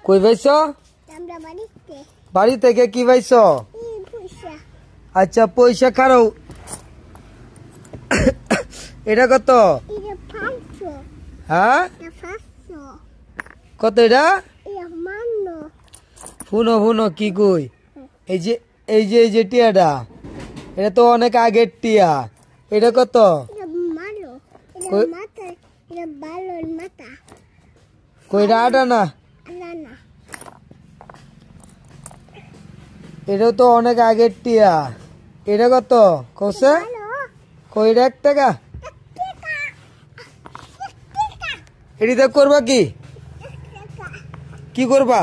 কই পাইছো? বাড়ি থেকে কি পাইছো? আচ্ছা পয়সা খারাও। এটা কত? হ্যাঁ কত এটা? শুনো শুনো কি কই, এই যে টিয়াটা, এটা তো অনেক আগের টিয়া। এটা কত? কইটা আটা না, এটা তো অনেক আগের টিয়া। এটা কত কৌছে? কইটা 1 টাকা। এটিতে করবা কি? কি করবা?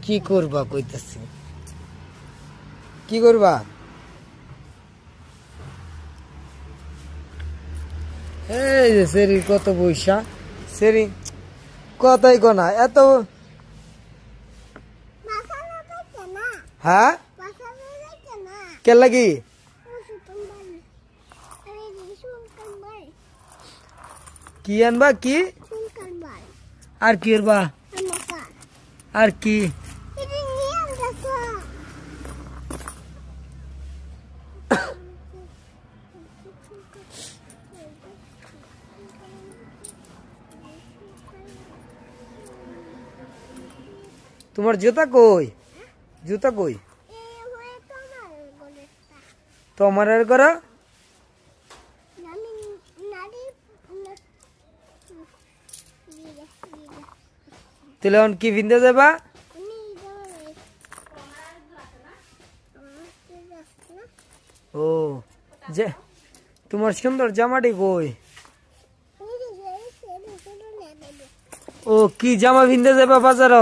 কি করবা কইতাছি, কি করবা? এই যে সেরি কত পয়সা, সেরি কতই কোনা এত। হ্যাঁ কে লাগি? কি আনবা? কি আর কি করবা? আর কি? তোমার জুতা কই? জুতা কই? তোমার আর করো তাহলে কি ভিন্দে যাবা? ও যে তোমার সুন্দর জামাটি কই? ও কি জামা ভিন্দে যাবা বাজার?